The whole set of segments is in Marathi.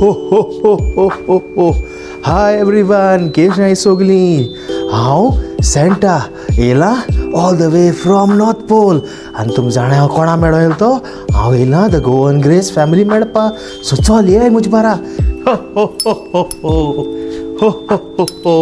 हो. हाय एवरीवन, केश नाही सोगली. हांव सेंटा येला all the way from North Pole. आनी तुमी जाणा हांव कोणा मेळोयल तो? हांव येयलां द गोवन ग्रेस फॅमिली मेळपा. सो चल ये मुझ बारा. हो हो हो हो हो हो हो हो.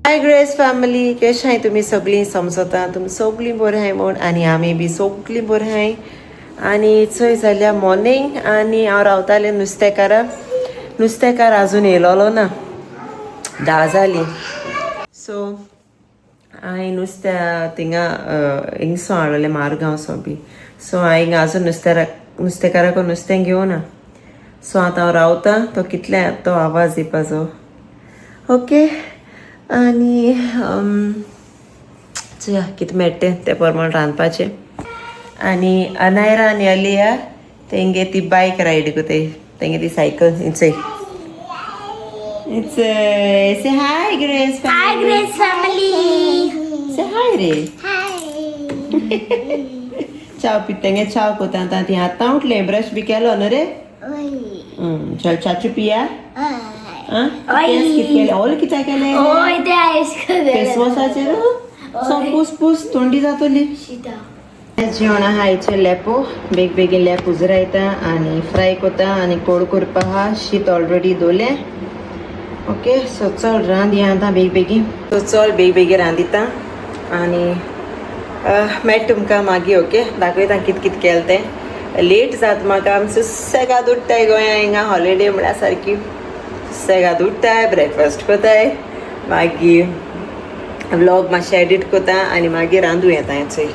हाय ग्रेस फॅमिली, कशें हाय तुमी सगळीं? समजता तुमी सगळीं बरें हाय म्हूण. आनी आमी बी सगळीं बरें हाय. आनी चोय जाल्यार मॉर्निंग आनी हांव रावतालें नुस्तेकार आजून येयलोलो ना. 10 जालीं. सो हांवें नुस्त्या थिंगा हिंगसो हाडलें मारगांवसो बी. सो हांवें आजून नुस्तेकाराक नुस्तें घेवना. सो आतां हांव रावतां. तो कितले तो आवाज येवपाचो. ओके. आनी चोया कितें मेळटा ते प्रमाण रांदपाचें. आनी अनायरा आनी अलिया तेंगे ती बायक रायड कोताय. तेंगे ती सायकल इचय से हाय ग्रेस. Hi, Grace family. से हाय रे. Hi. चाव पी तेंगे चाव कोता. आतां ती आतां उठलें. ब्रश बी केलो न्हू रे. Oi. चल चाचू पिया. Oi. कितें केलें? ओल कितें केलें? Oi, ते आयस फेस वॉशाचेर सो पूस थंडी जातली. Shita. जेवण आहा आयचे लेपो. बेगीन लेप उजरायता आनी फ्राय कोता आनी कोड करपा आहा. शीत ऑलरेडी दोलें. ओके. सो चल रांदया आतां बेगीन. सो चल बेगीन रांदिता आनी मेळटा तुमकां मागीर. ओके. दाखयता कितें केलें तें. लेट जाता म्हाका. आमी सुसेगाद उठ्ठाय गोंया. हिंगा हॉलिडे म्हळ्यार सारकी सुसेगाद उठ्ठाय. ब्रेकफास्ट कोताय. मागीर व्लॉग मातशें एडिट कोता आनी मागीर रांदूं येता हेचोय.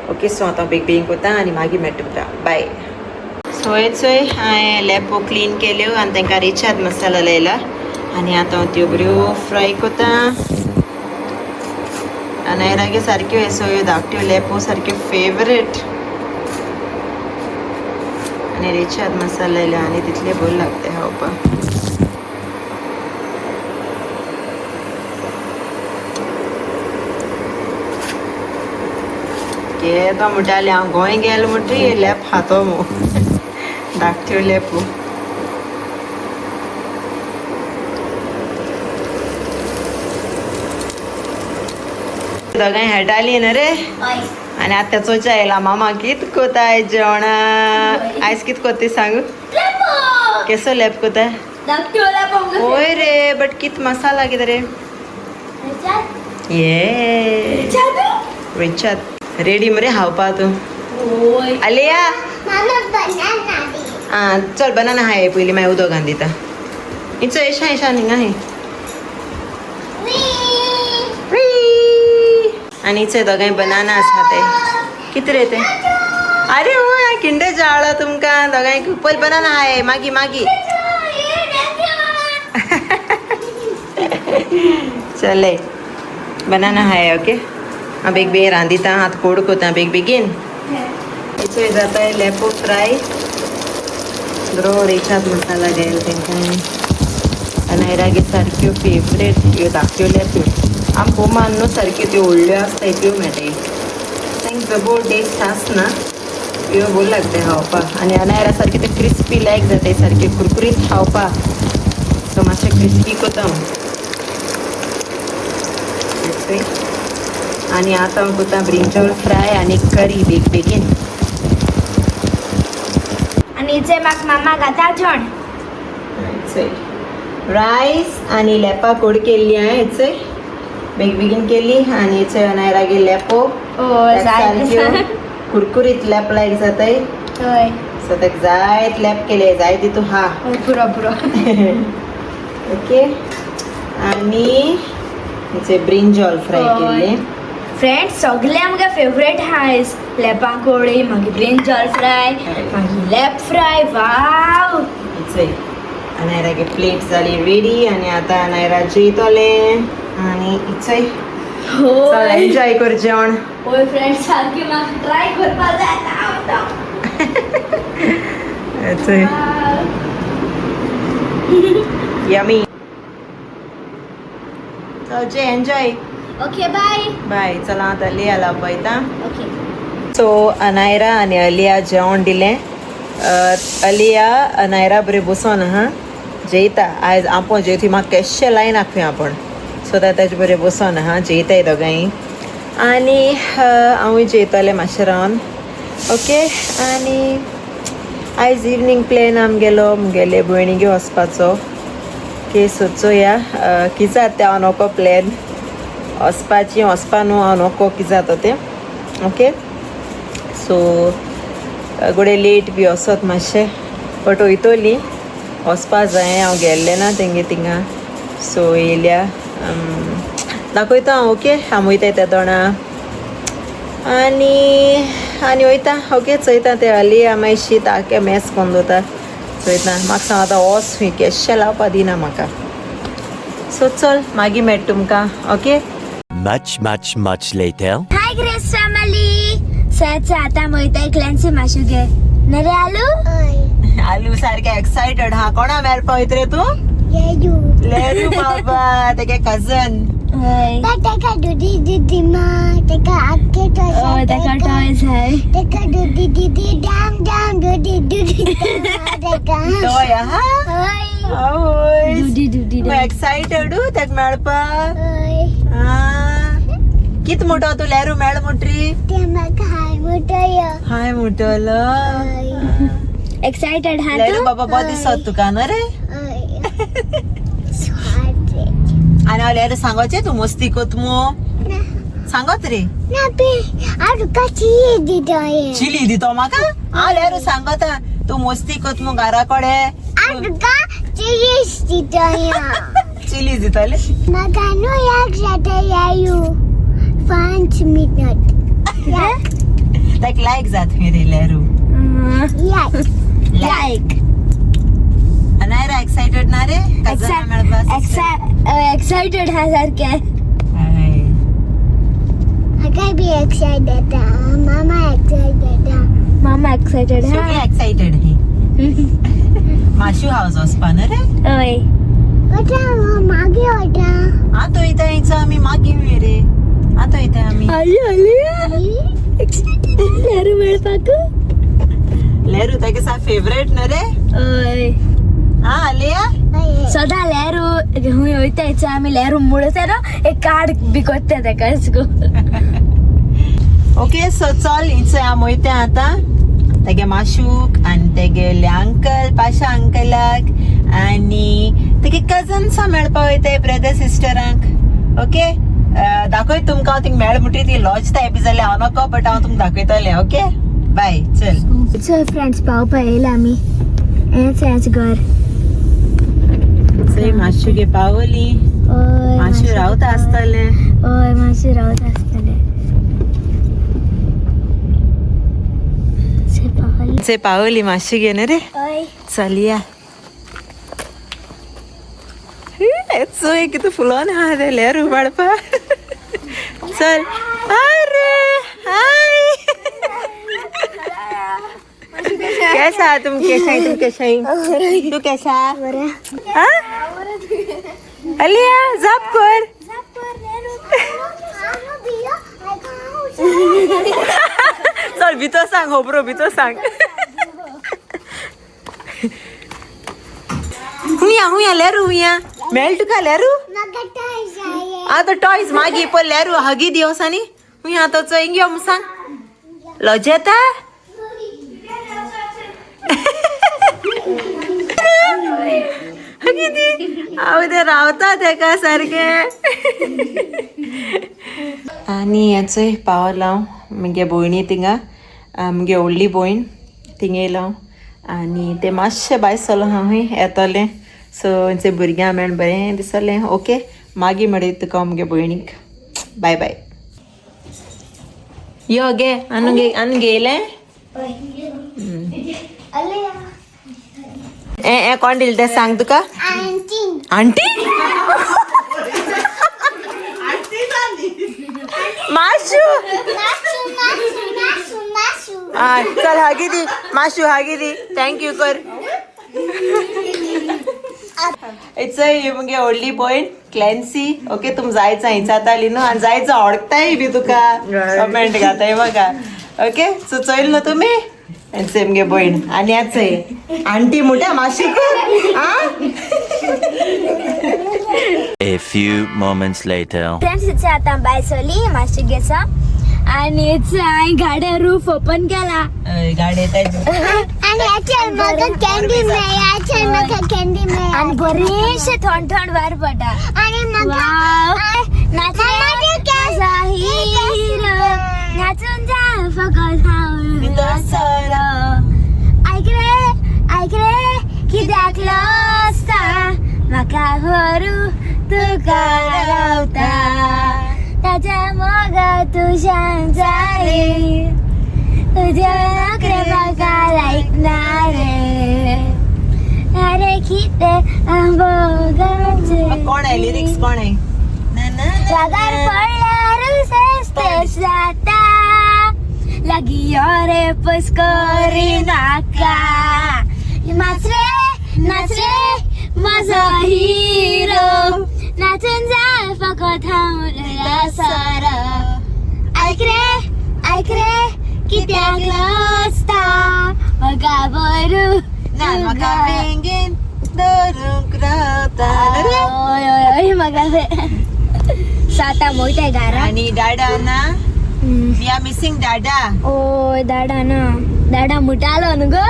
ओके. सो आतां बेगीन कोता आनी मागीर मेळटा तुमकां. बाय. सो हेचोय हांवें लेपो क्लीन केल्यो आनी तांकां रिचाद मसाला लायला. आनी आतां त्यो बऱ्यो फ्राय कोता. अनायरागे सारक्यो हे सगळ्यो धाकट्यो लेपो सारक्यो फेवरेट. आनी रिचाद मसाला लायला आनी तितले बरें लागता खावपाक. तो म्हणटाले हांव गोंय गेलें म्हणटरी लेप खातो मो. धाकट्यो लेपो. दोगांय हेटालीं न्हू रे. Oi. आनी आतां चोचा येयला. मामा कितें कोताय जेवणा? आयज कितें कोता ती सांग. Lepo. केसो लेप कोताय? Doctor lepo. ओय रे. बट कित मसाला कितें रे? Richard. ये रिचाद रेडी मरे खावपा तूं. Oi. Alia. Mama banana di. चल बनाना हाय पयलीं मागीर उदक घाल दिता. इचो येशा हिंगा हे. आनी इचो दोगांय बनाना खाताय. कितें रे तें? अरे ओय किंडे जाळो तुमकां दोगांय. पयलीं बनाना हाय मागी. चल बनाना हाय. ओके. हांव बेगीन रांदिता. आतां कोड कोता बेगीन. हेचो जाता लेपो फ्राय. बरो रेचाद मसाला घायल तेंकां. अनायरागे सारक्यो फेवरेट ह्यो धाकट्यो लेप्यो. आम पोमान न्हू सारक्यो त्यो व्हडल्यो आसताय त्यो मेळटाय. तांकां जबो टेस्ट आसना. ह्यो बऱ्यो लागता खावपाक. आनी अनायरा सारके ते क्रिस्पी लायक जाताय सारके कुरकुरीत खावपाक. सो मातशें क्रिस्पी कोता. चोय आणि आता हांव करता ब्रिंजॉल फ्राय आणि करी बेगीन आणि जे म्हाका मामा घाता जेवण रायस आणि लेपा कोड केल्ली हांवें चोय बेगीन केली आणि चोय अनायरागे लेपो सारक्यो कुरकुरीत लॅप लायक जाताय हय सो ताका जायत लॅप केले जाय तितू हा पुरो पुरो ओके आणि हेचे ब्रिंजॉल फ्राय केल्ले फ्रेंड्स सगळे आमगे फेवरेट हायस लेपां कोळी मागीर ब्रिंजॉल फ्राय मागीर लेप फ्राय वाव हेचे अनायरागे प्लेट जाली रेडी आणि आता अनायरा जेयतले आणि इचय चल एन्जॉय कर जेवण होय फ्रेंड्स सारकी म्हाका ट्राय करपा जाय हेचे यमी जे एन्जॉय ओके बाय बाय चला आता लिया पळयता ओके सो अनायरा आणि अलिया जेवण दिलें अलिया अनायरा बरें बसून आहा जेयता आयज आपूण जेवती म्हाका केश्शे लायन आखूया आपण सो दॅट तेजे बरें बसून आहा जेयताय दोगांय आनी हांवूय जेयतलें मातशें रावन ओके आनी आयज इवनींग प्लॅन आमगेलो मुगेले भयणीगे वचपाचो ओके सो चोया कितें जाता ते हांव नको प्लॅन वचपाची वचपा न्हू हांव नको कितें जाता तें ओके सो गोडे लेट बी वसत मातशें बट वयतली वचपा जाय हांव गेल्लें ना तेंगे थिंगा सो येयल्या दाखयता हांव ओके हांव वयता त्या तोणा आनी वयता ओके चयता तें अलिया मागीर शीत आख्खें मॅस कोन्न दवरता चयता म्हाका सांग आतां वच खंय केश्शें लावपा दिना म्हाका सो चल मागीर मेळटा तुमकां ओके Much later. हाय ग्रेस फॅमिली सच आता मोयता क्लॅन्सी माशुगे नरे आलू आलू सारकें एक्सायटेड हा कोणा मेळपा वयत रे तूं लेरू बाबा तेगे कजन हय तेका दुदी दिदी मा तेका आखे ओ तेका टॉयज हाय तेका दुदी दिदी डाम डाम दुदी दुदी तेका तोय हा हय आवय दुदी दुदी एक्सायटेड तेका मेळपा हय कित म्हणतो तूं लेरू मेळ म्हणटरी ते म्हाका हाय मोटय हाय म्हणटलो एक्साइटेड हा लेरू तू बाबा बहुत दिसत तुका न्हू रे आनी हांव लेरू सांगोचें तूं मस्ती कोत मो सांगोत रे ना पे आडुका ची दिदोय चिली दितो म्हाका हांव लेरू सांगोता तूं मस्ती कोत मो घरा कोडे आडुका चीज दिदोय चिली दितले म्हाका नो याक जाता यायू 5 मिनिट ताका लायक जात खंय रे लेरू याक लाइक अनायरा एक्सायटेड ना रे कजन मेळपा एक्साइटेड हा सारखे हाय म्हाका बी एक्साइटेड मामा एक्साइटेड मामा एक्साइटेड हा सगळी एक्सायटेड ही माशू हाऊस वचपा न्हू रे ओय वटा मागे वटा आतां वयता हिंचो आमी मागीर रे आतां वयता आमी एक्साइटेड लेरू मेळपाक लेरू तागे सा फेवरेट न्हू रे ओय हा आलिया सदा लेरू हुंय वयतायच आमी लेरू मुळता न्हू एक कार्ड बी कोत्ता तेका इसको ओके सो चल हिंचो हांव वयता आतां तेगे माशूक आनी तेगे अंकल पाशा अंकलाक आनी तेगे कजन्सा मेळपा वयताय ब्रदर सिस्टरांक ओके दाखयत तुमकां हांव थिंग मेळ म्हणटी ती लॉज टायप जाल्यार हांव नको बट हांव तुमकां दाखयतलें ओके बाय चल चल फ्रेंड्स पावपा येयला आमी हेच घर चल मातशें गे पावली ओय मातशें रावता आसतलें ओय मातशें रावत आसतलें चल पावली मातशें गे न्हू रे ओय चल या चोय कितें फुलोन आहा रे लेरू वाडपा चल अरे हाय कैसा तुम तू कैसा हाँ? अलिया जाप कर चल भितर सांग होबरो भितर सांग हुया लेरू हुया मेळ तुका लेरू म्हाका टॉय जाय आतां टॉयज मागीर पडल्यार हगी दिवसांनी खूंय आतां चोयन यो म्हूण सांग लज येता हगी दी हांव ते रावता तेका सारकें आनी हेचोय पावला हांव म्हगे भयणी थिंगा म्हगे व्हडली भयण थिंगा येयला हांव आनी ते मातशें भायर सरलो हांव येतोलें सो हेंचे भुरग्यां मेळून बरें दिसलें ओके मागीर मेळयता तुका म्हगे भयणीक बाय बाय यो गे आनू गेलें ए कोण दिलें तें सांग तुका Auntie. Auntie Mashu Masu. चल हागी दी माशू हागी दी थँक्यू कर इट्स मुगे व्हडली भयण क्लॅन्सी ओके तुम जायचं हिंच जाताली न्हू आनी जायचं ओळखताय बी तुका कमेंट घाताय बघा ओके सो चोयल न्हू तुमी हेंचे मुगे भयण आनी हेचंय आंटी मुठ्या माशीक A few moments later. Friends इथे आता बाय सोली माशी गेसा आणि हांवें गाड्या रूफ ओपन केला गाडी आणि याच्यात म्हाका कॅन्डी मेळ्ळी याच्यात म्हाका कॅन्डी मेळ्ळी आणि बरेचशे थंड थंड वार पडटा आणि म्हाका नाचून जा फकत ऐक रे कित्याक लसता म्हाका भरू तुका रावता ताच्या मोगा तुझ्यान जाय तुझ्या नखरे म्हाका लायकना रे अरे कितें आंबोगाचे कोण आहे लिरिक्स कोण आहे रागार पडल्यार सेस्तेस जाता लागी यो रे पस्कोरी नाका नाच रे माझा हिरो नाचून जा फकत हांव सर ऐक रे कित्याक लसता म्हाका बरू म्हाका बेंगीन धरूंक रावता ओय म्हाका साता मोयताय घरा आणि डाडा ना वी आर मिसिंग डाडा ओय दाडा मुटालो न्हू गो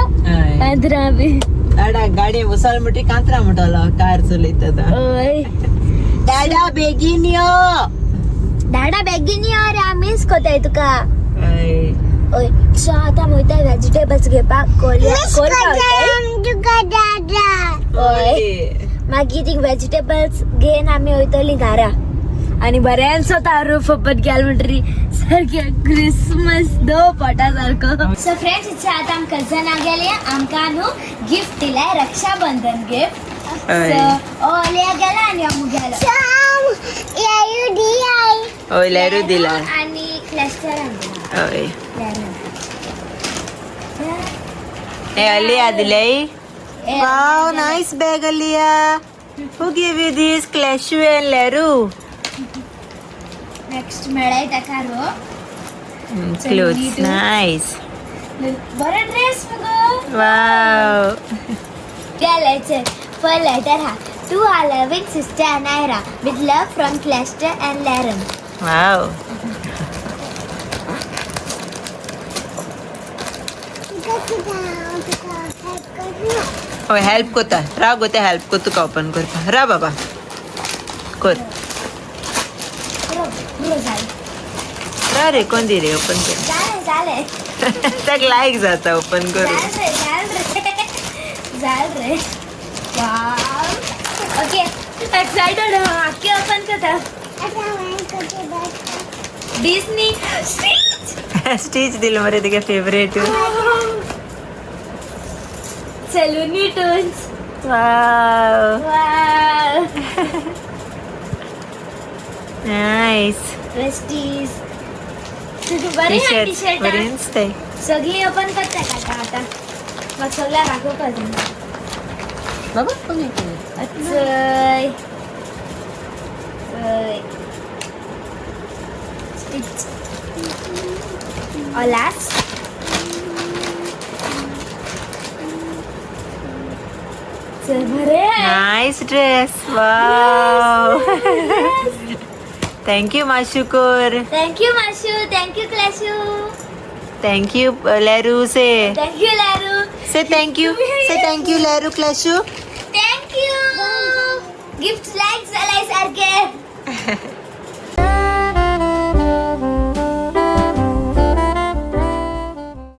अंतरा बी डाडा गाडी उसाल मुठी कांतरा मुठलो कार चलयता ओय डाडा बेगीन यो दाडा बेगीन यो रे मिस कोताय तुका हय. ओय सो आतां मोयताय व्हेजिटेबल्स घेवपाक कोरता तुका दादा ओय मागीर ती व्हेजिटेबल्स घेवन आमी वयतली घरा आणि बऱ्यांचो तारूफ ओपन केल म्हणटरी सारखे क्रिसमस दो पोटा सारको सो फ्रेंड्स इथे आता आमकां कजना गेले आमकां न्हू गिफ्ट दिलाय रक्षाबंधन गिफ्ट हय. सो ओल्या गेला आणि अमू गेलो शाम यायू दियाय हय लेरू दिला आणि क्लस्टर हय ए अलिया दिलय wow nice bag Aliya who give you this क्लॅशू एंड लेरू नेक्स्ट मेळाय ताका रो क्लोथ्स नाइस बरो ड्रेस मगो वाव गेलायचे फर्स्ट लेटर हा to our loving sister Naira with love from क्लस्टर अँड लॅरन वाव हेल्प कोता रा गो ते हेल्प कोता तुका ओपन करपा रा बाबा कर रा रे कोण दी रे ओपन कर झाले ताक लायक जाता ओपन करून झाले वाव ओके एक्साइटेड हो आके ओपन करता डिस्नी स्टिच दिलं मरे तुगे favourite Saloni Toons wow wow nice Vestige बरे टी-शर्ट टी-शर्ट बरे दिसताय सगळी ओपन करता का आता मग सगळ्या राखो पाहिजे बाबा कोणी अचय स्टिच लास्ट बरे नाइस ड्रेस वाव थँक्यू माशुकर. थँक्यू माशू, थँक्यू क्लॅशू, थँक्यू लॅरू से. थँक्यू लारू, से थँक्यू. से थँक्यू लॅरू क्लॅशू. Thank you gift like